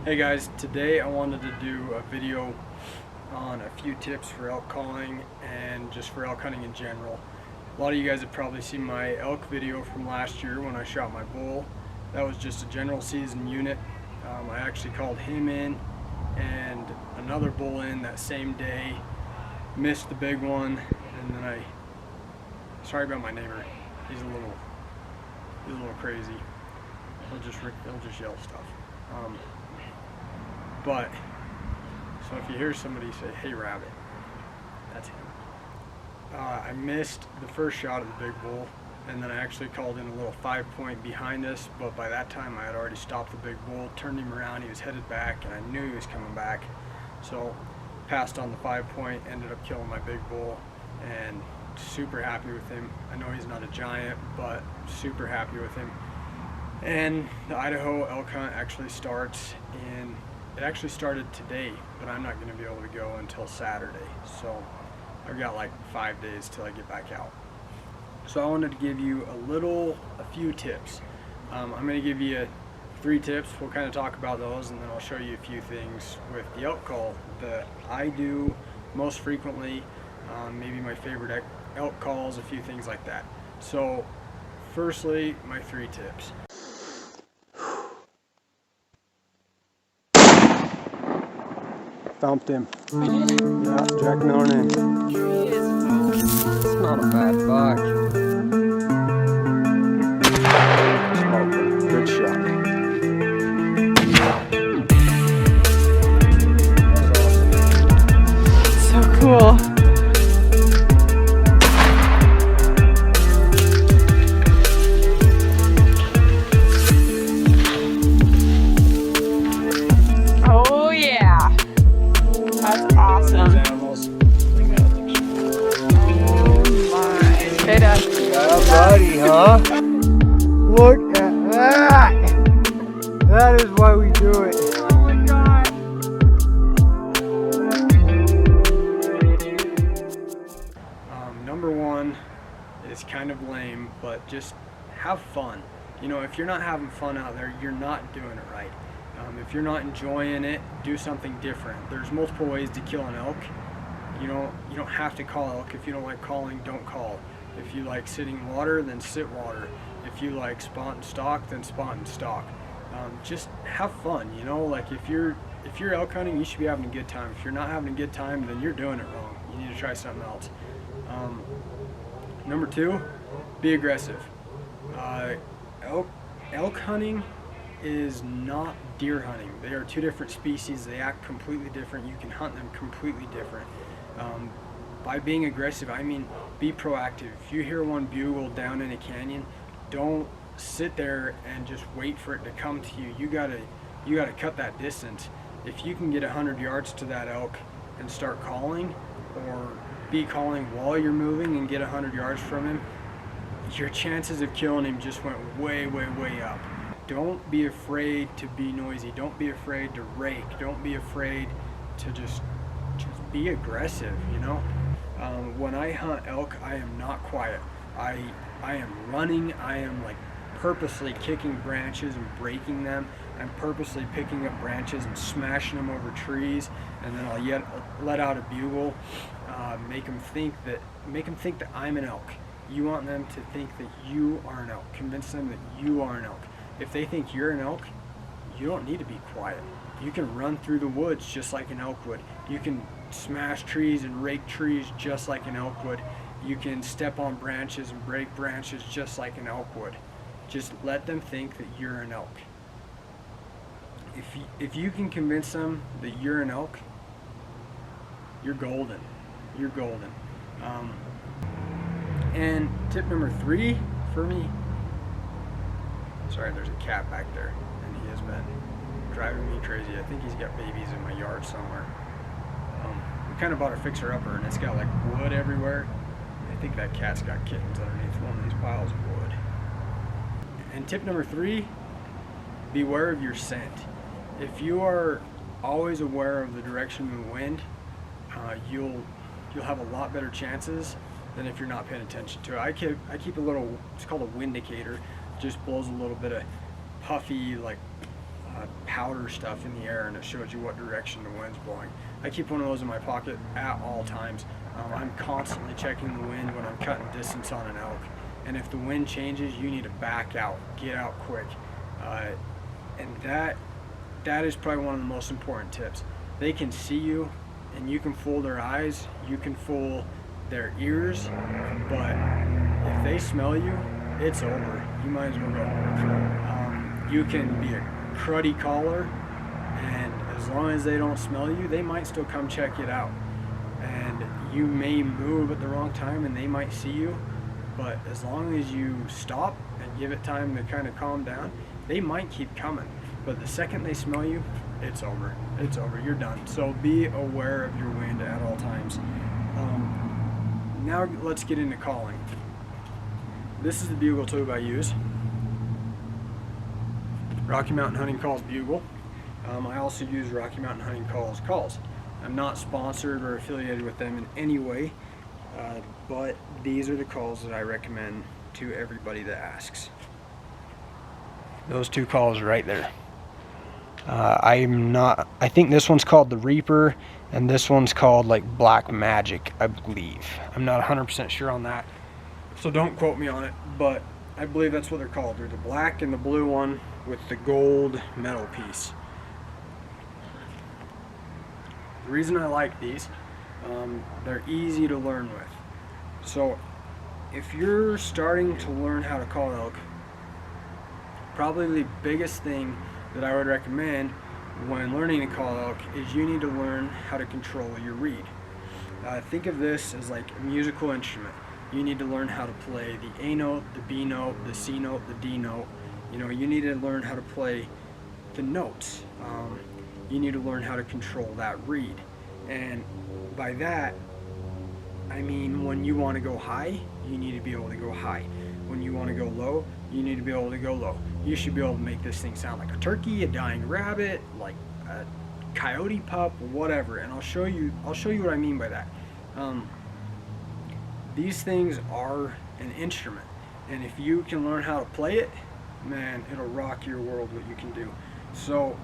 Hey guys, today I wanted to do a video on a few tips for elk calling and just for elk hunting in general. A lot of you guys have probably seen my elk video from last year when I shot my bull. That was just a general season unit. I actually called him in and another bull in that same day. Missed the big one, and then sorry about my neighbor. He's a little crazy. He'll just yell stuff. But, so if you hear somebody say, "Hey rabbit," that's him. I missed the first shot of the big bull, and then I actually called in a little 5-point behind us, but by that time I had already stopped the big bull, turned him around, he was headed back, and I knew he was coming back. So, passed on the 5-point, ended up killing my big bull, and super happy with him. I know he's not a giant, but super happy with him. And the Idaho elk hunt actually starts it actually started today, but I'm not going to be able to go until Saturday. So I've got like 5 days till I get back out. So I wanted to give you a few tips. I'm going to give you 3 tips. We'll kind of talk about those, and then I'll show you a few things with the elk call that I do most frequently, maybe my favorite elk calls, a few things like that. So firstly, my 3 tips. Thumped him. Yeah, Jack Miller name. It's not a bad buck. Smoked him. Good shot. So cool. Oh yeah. That's awesome. Oh my. Hey Dad. Yeah, buddy, huh? Look at that. That is why we do it. Oh my god. Number 1 is kind of lame, but just have fun. You know, if you're not having fun out there, you're not doing it right. If you're not enjoying it, do something different. There's multiple ways to kill an elk. You don't have to call elk. If you don't like calling, don't call. If you like sitting water, then sit water. If you like spot and stalk, then spot and stalk. Just have fun. You know, like if you're elk hunting, you should be having a good time. If you're not having a good time, then you're doing it wrong. You need to try something else. Number 2, be aggressive. Elk hunting is not deer hunting. They are 2 different species. They act completely different. You can hunt them completely different. By being aggressive, I mean be proactive. If you hear one bugle down in a canyon, don't sit there and just wait for it to come to you. You gotta cut that distance. If you can get 100 yards to that elk and start calling, or be calling while you're moving and get 100 yards from him, your chances of killing him just went way, way, way up. Don't be afraid to be noisy. Don't be afraid to rake. Don't be afraid to just be aggressive, you know? When I hunt elk, I am not quiet. I am running. I am like purposely kicking branches and breaking them. I'm purposely picking up branches and smashing them over trees, and then I'll let out a bugle, make them think that I'm an elk. You want them to think that you are an elk. Convince them that you are an elk. If they think you're an elk, you don't need to be quiet. You can run through the woods just like an elk would. You can smash trees and rake trees just like an elk would. You can step on branches and break branches just like an elk would. Just let them think that you're an elk. If you can convince them that you're an elk, you're golden. You're golden. And tip number 3 for me, sorry, there's a cat back there, and he has been driving me crazy. I think he's got babies in my yard somewhere. We kind of bought a fixer-upper, and it's got like wood everywhere. I think that cat's got kittens underneath one of these piles of wood. And tip number 3, beware of your scent. If you are always aware of the direction of the wind, you'll have a lot better chances than if you're not paying attention to it. I keep a little, it's called a windicator. Just blows a little bit of puffy, like powder stuff in the air, and it shows you what direction the wind's blowing. I keep one of those in my pocket at all times. I'm constantly checking the wind when I'm cutting distance on an elk, and if the wind changes, you need to back out, get out quick. And that is probably one of the most important tips. They can see you, and you can fool their eyes, you can fool their ears, but if they smell you, it's over. You might as well go. You can be a cruddy caller, and as long as they don't smell you, they might still come check it out. And you may move at the wrong time and they might see you, but as long as you stop and give it time to kind of calm down, they might keep coming. But the second they smell you, it's over. It's over. You're done. So be aware of your wind at all times. Now let's get into calling. This is the bugle tube I use. Rocky Mountain Hunting Calls bugle. I also use Rocky Mountain Hunting Calls calls. I'm not sponsored or affiliated with them in any way, but these are the calls that I recommend to everybody that asks. Those two calls right there. I think this one's called the Reaper and this one's called like Black Magic, I believe. I'm not 100% sure on that, so don't quote me on it, but I believe that's what they're called. They're the black and the blue one with the gold metal piece. The reason I like these, they're easy to learn with. So if you're starting to learn how to call elk, probably the biggest thing that I would recommend when learning to call elk is you need to learn how to control your reed. Think of this as like a musical instrument. You need to learn how to play the A note, the B note, the C note, the D note. You know, you need to learn how to play the notes. You need to learn how to control that reed. And by that, I mean when you want to go high, you need to be able to go high. When you want to go low, you need to be able to go low. You should be able to make this thing sound like a turkey, a dying rabbit, like a coyote pup, whatever. And I'll show you what I mean by that. These things are an instrument, and if you can learn how to play it, man, it'll rock your world what you can do. So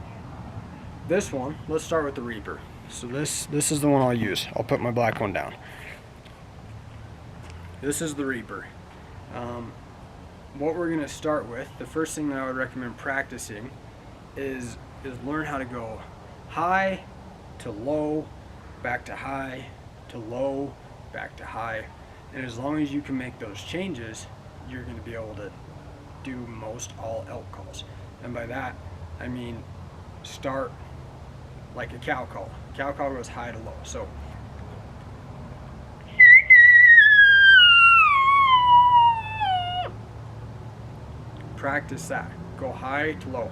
this one, let's start with the Reaper. So this is the one I'll use. I'll put my black one down. This is the Reaper. What we're going to start with, the first thing that I would recommend practicing is learn how to go high to low, back to high to low, back to high. And as long as you can make those changes, you're going to be able to do most all elk calls. And by that, I mean start like a cow call. Cow call goes high to low. So practice that. Go high to low.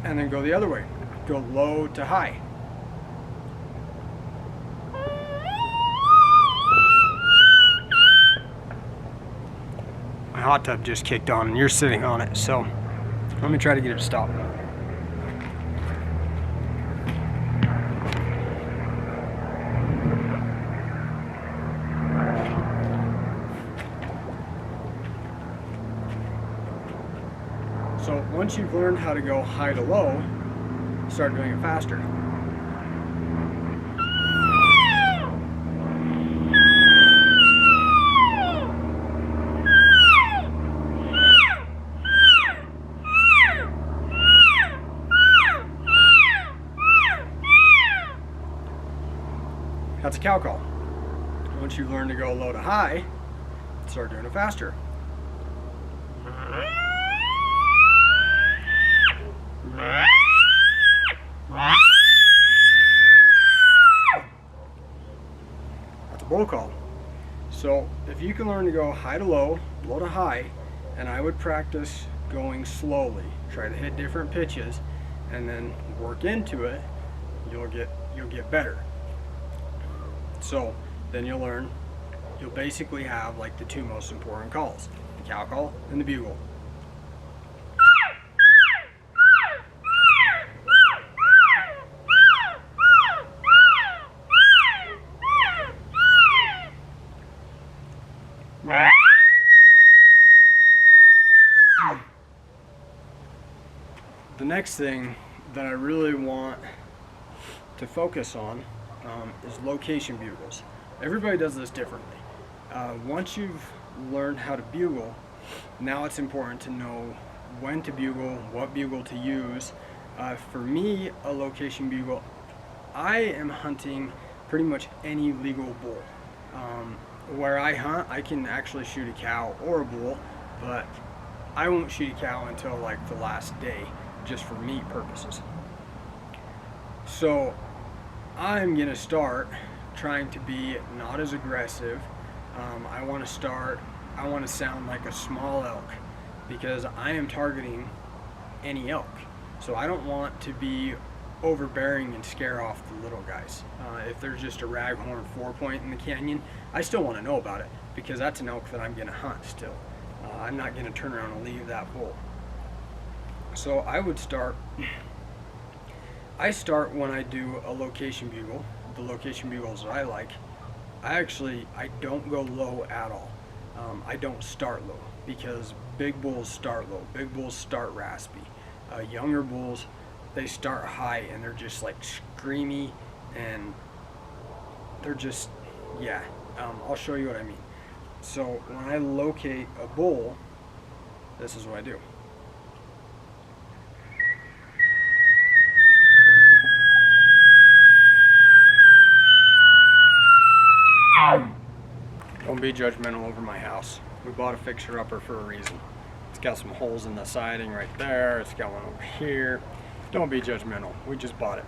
And then go the other way. Go low to high. My hot tub just kicked on and you're sitting on it, so let me try to get it to stop. So once you've learned how to go high to low, start doing it faster. That's a cow call. Once you learn to go low to high, start doing it faster. That's a bull call. So if you can learn to go high to low, low to high, and I would practice going slowly. Try to hit different pitches and then work into it, you'll get better. So then you'll basically have like the two most important calls, the cow call and the bugle. The next thing that I really want to focus on is location bugles. Everybody does this differently. Once you've learned how to bugle, now it's important to know when to bugle, what bugle to use. For me, a location bugle, I am hunting pretty much any legal bull. Where I hunt, I can actually shoot a cow or a bull, but I won't shoot a cow until like the last day, just for meat purposes. So I'm gonna start trying to be not as aggressive. I want to sound like a small elk, because I am targeting any elk. So I don't want to be overbearing and scare off the little guys. If there's just a raghorn 4-point in the canyon, I still want to know about it, because that's an elk that I'm gonna hunt still. I'm not gonna turn around and leave that bull. So I start when I do a location bugle, the location bugles that I like. I don't go low at all. I don't start low, because big bulls start low. Big bulls start raspy. Younger bulls, they start high and they're just like screamy, and they're just, yeah. I'll show you what I mean. So when I locate a bull, this is what I do. Don't be judgmental over my house. We bought a fixer-upper for a reason. It's got some holes in the siding right there. It's got one over here. Don't be judgmental. We just bought it.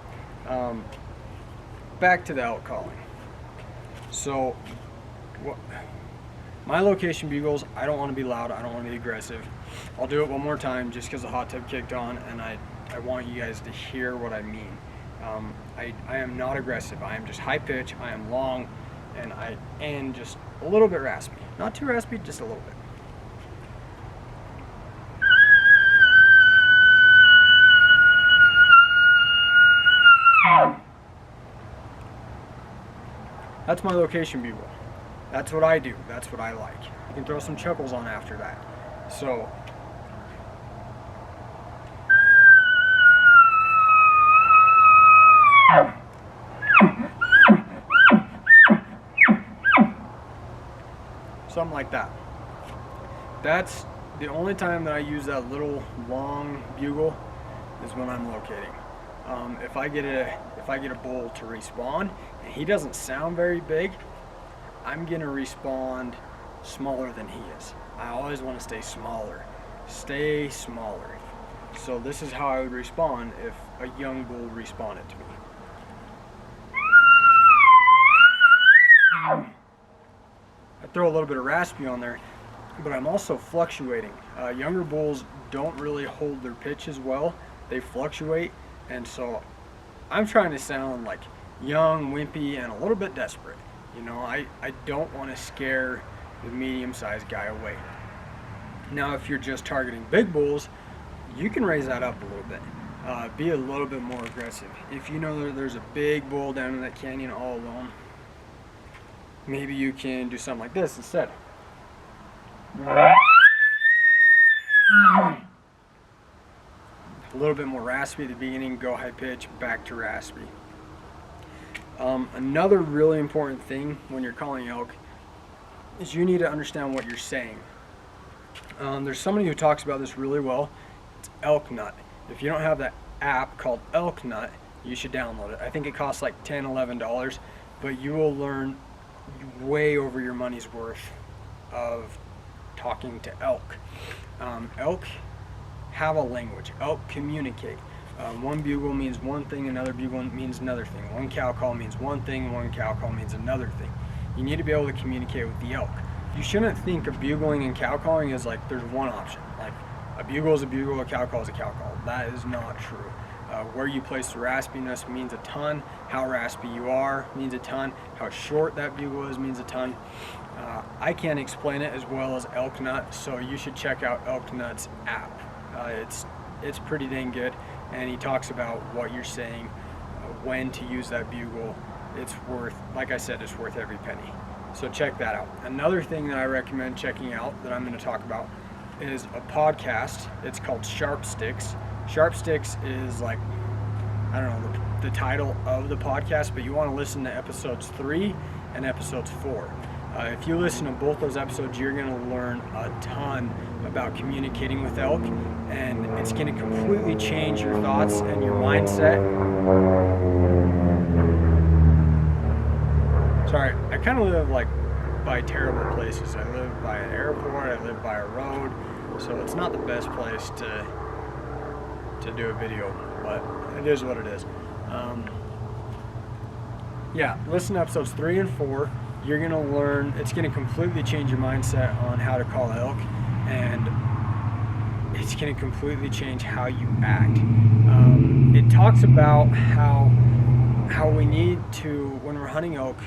Back to the elk calling. So, my location bugles, I don't want to be loud. I don't want to be aggressive. I'll do it one more time just because the hot tub kicked on, and I want you guys to hear what I mean. I am not aggressive. I am just high pitch. I am long. And just a little bit raspy. Not too raspy, just a little bit. That's my location bugle. That's what I do. That's what I like. You can throw some chuckles on after that. So something like that. That's the only time that I use that little long bugle, is when I'm locating. If I get a bull to respawn and he doesn't sound very big, I'm gonna respond smaller than he is. I always want to stay smaller. Stay smaller. So this is how I would respond if a young bull responded to me. I throw a little bit of raspy on there, but I'm also fluctuating. Younger bulls don't really hold their pitch as well. They fluctuate, and so I'm trying to sound like young, wimpy, and a little bit desperate. You know, I don't want to scare the medium-sized guy away. Now, if you're just targeting big bulls, you can raise that up a little bit. Be a little bit more aggressive. If you know that there's a big bull down in that canyon all alone, maybe you can do something like this instead. A little bit more raspy at the beginning, go high pitch, back to raspy. Another really important thing when you're calling elk is you need to understand what you're saying. There's somebody who talks about this really well. It's Elknut. If you don't have that app called Elknut, you should download it. I think it costs like $10, $11, but you will learn way over your money's worth of talking to elk. Elk have a language. Elk communicate. One bugle means one thing, another bugle means another thing. One cow call means one thing, one cow call means another thing. You need to be able to communicate with the elk. You shouldn't think of bugling and cow calling as like there's one option. Like a bugle is a bugle, a cow call is a cow call. That is not true. Where you place the raspiness means a ton. How raspy you are means a ton. How short that bugle is means a ton. I can't explain it as well as Elknut, so you should check out Elknut's app. It's pretty dang good, and he talks about what you're saying, when to use that bugle. It's worth, like I said, it's worth every penny. So check that out. Another thing that I recommend checking out that I'm going to talk about is a podcast. It's called Sharp Sticks. Sharp Sticks is like, I don't know, the title of the podcast, but you want to listen to episodes 3 and episodes 4. If you listen to both those episodes, you're going to learn a ton about communicating with elk, and it's going to completely change your thoughts and your mindset. Sorry, I kind of live like by terrible places. I live by an airport, I live by a road, so it's not the best place to do a video, but it is what it is. Yeah, listen to episodes 3 and 4. You're going to learn, it's going to completely change your mindset on how to call elk, and it's going to completely change how you act. It talks about how we need to, when we're hunting elk,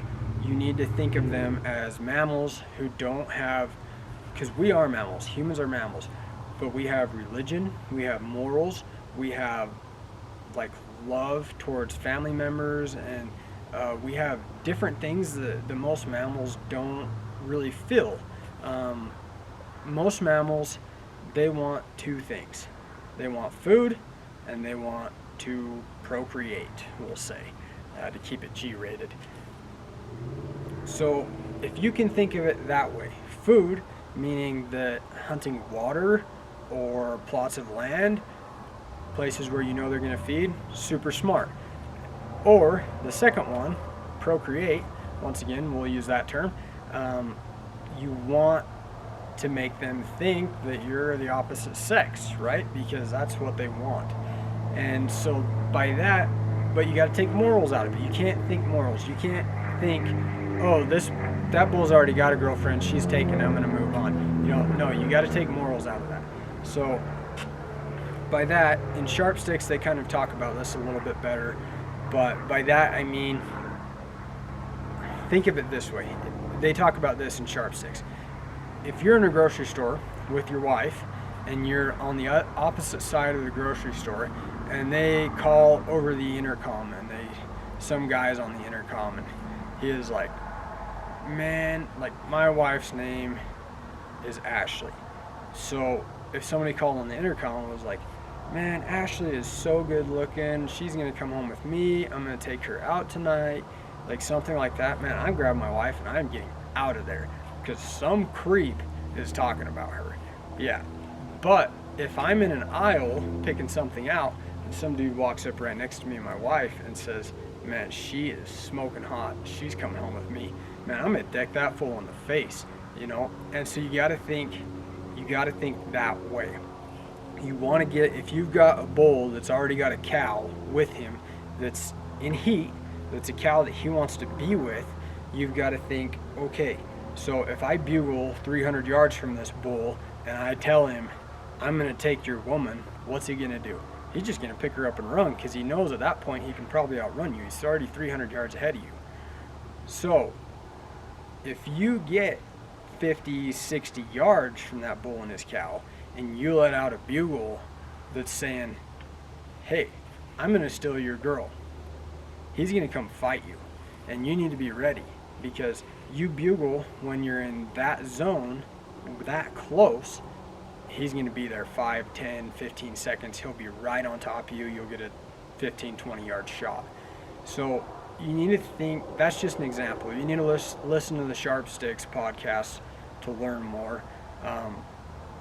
you need to think of them as mammals who don't have, because we are mammals, humans are mammals, but we have religion, we have morals, we have like love towards family members, and we have different things that the most mammals don't really feel. Most mammals, they want 2 things. They want food and they want to procreate, we'll say, to keep it G-rated. So if you can think of it that way, food, meaning that hunting water or plots of land, places where you know they're going to feed, super smart. Or the second one, procreate, once again, we'll use that term. You want to make them think that you're the opposite sex, right? Because that's what they want. And so by that, but you got to take morals out of it. You can't think morals. You can't think, oh, that bull's already got a girlfriend, she's taken, I'm gonna move on. No, you got to take morals out of that. So by that, in Sharp Sticks, they kind of talk about this a little bit better. But by that, I mean, think of it this way. They talk about this in Sharp Sticks. If you're in a grocery store with your wife and you're on the opposite side of the grocery store and they call over the intercom and some guy's on the intercom and he is like, man, like my wife's name is Ashley. So if somebody called on the intercom and was like, man, Ashley is so good looking, she's gonna come home with me, I'm gonna take her out tonight, like something like that, man, I'm grabbing my wife and I'm getting out of there because some creep is talking about her. Yeah, but if I'm in an aisle picking something out and some dude walks up right next to me and my wife and says, man, she is smoking hot, she's coming home with me, man, I'm gonna deck that fool in the face, and so you gotta think that way. You want to get, if you've got a bull that's already got a cow with him that's in heat, that's a cow that he wants to be with, you've got to think, okay, so if I bugle 300 yards from this bull and I tell him, I'm going to take your woman, what's he going to do? He's just going to pick her up and run because he knows at that point he can probably outrun you. He's already 300 yards ahead of you. So if you get 50, 60 yards from that bull and his cow, and you let out a bugle that's saying, hey, I'm going to steal your girl, he's going to come fight you. And you need to be ready, because you bugle when you're in that zone, that close, he's going to be there 5, 10, 15 seconds. He'll be right on top of you. You'll get a 15, 20 yard shot. So you need to think, that's just an example. You need to listen to the Sharp Sticks podcast to learn more.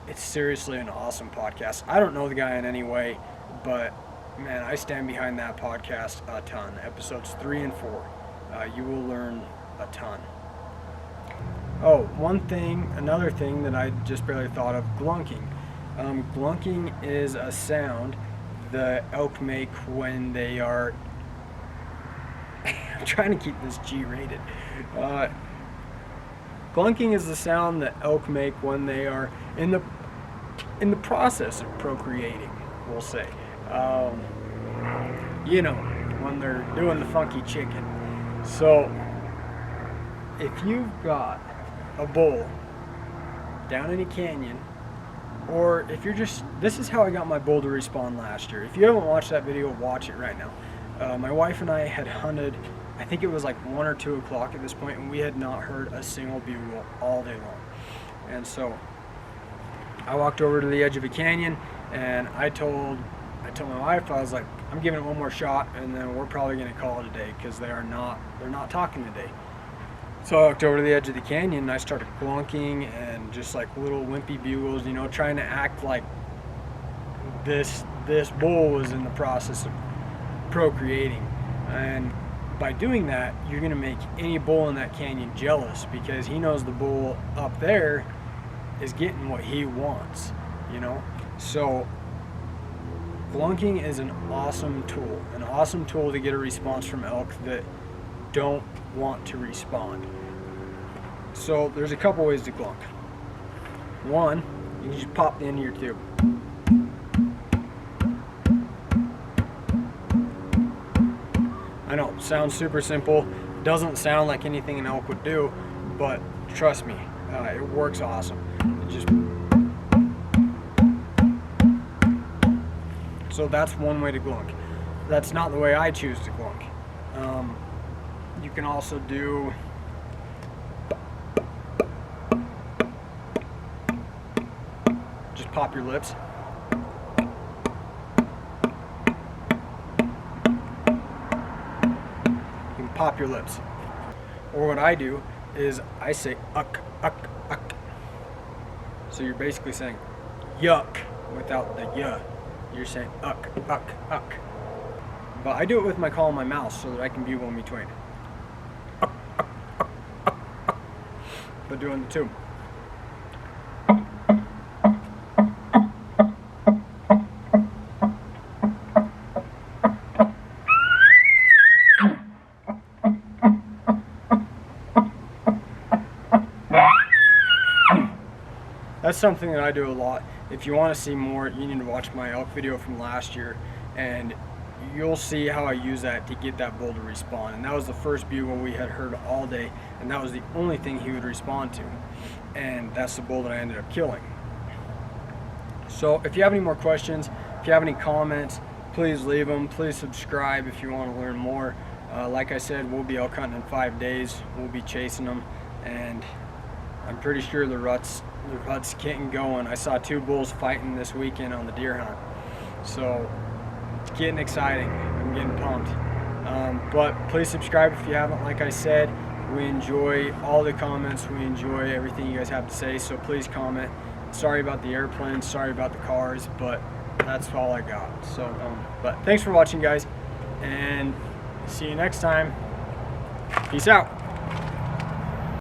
It's seriously an awesome podcast. I don't know the guy in any way, but man, I stand behind that podcast a ton. Episodes 3 and 4. You will learn a ton. Oh, another thing that I just barely thought of, glunking. Glunking is a sound the elk make when they are, I'm trying to keep this G-rated. Glunking is the sound that elk make when they are in the process of procreating, we'll say. When they're doing the funky chicken. So if you've got a bull down in a canyon, or if you're this is how I got my bull to respawn last year. If you haven't watched that video, watch it right now. My wife and I had hunted I think it was like 1 or 2 o'clock at this point, and we had not heard a single bugle all day long. And so I walked over to the edge of a canyon, and I told my wife, I was like, I'm giving it one more shot, and then we're probably going to call it a day, because they're not talking today. So I walked over to the edge of the canyon, and I started glunking and just like little wimpy bugles, you know, trying to act like this bull was in the process of procreating. And by doing that, you're going to make any bull in that canyon jealous, because he knows the bull up there is getting what he wants, you know. So glunking is an awesome tool to get a response from elk that don't want to respond. So there's a couple ways to glunk. One, you can just pop the end of your tube. I know, sounds super simple, doesn't sound like anything an elk would do, but trust me, it works awesome. So that's one way to glunk. That's not the way I choose to glunk. You can also do just pop your lips. You can pop your lips. Or what I do is I say uck, uck, uck. So you're basically saying yuck without the yuh. You're saying uck, uck, uck. But I do it with my call in my mouth so that I can bugle in between. Uck, uck, uck, uck, uck. But doing the tube. That's something that I do a lot. If you want to see more, you need to watch my elk video from last year, and you'll see how I use that to get that bull to respond. And that was the first bugle we had heard all day, and that was the only thing he would respond to. And that's the bull that I ended up killing. So if you have any more questions, if you have any comments, please leave them. Please subscribe if you want to learn more. Like I said, we'll be elk hunting in 5 days. We'll be chasing them, and I'm pretty sure the rut's getting going. I saw 2 bulls fighting this weekend on the deer hunt. So it's getting exciting. I'm getting pumped. But please subscribe if you haven't. Like I said, we enjoy all the comments. We enjoy everything you guys have to say. So please comment. Sorry about the airplanes. Sorry about the cars. But that's all I got. So, but thanks for watching, guys. And see you next time. Peace out.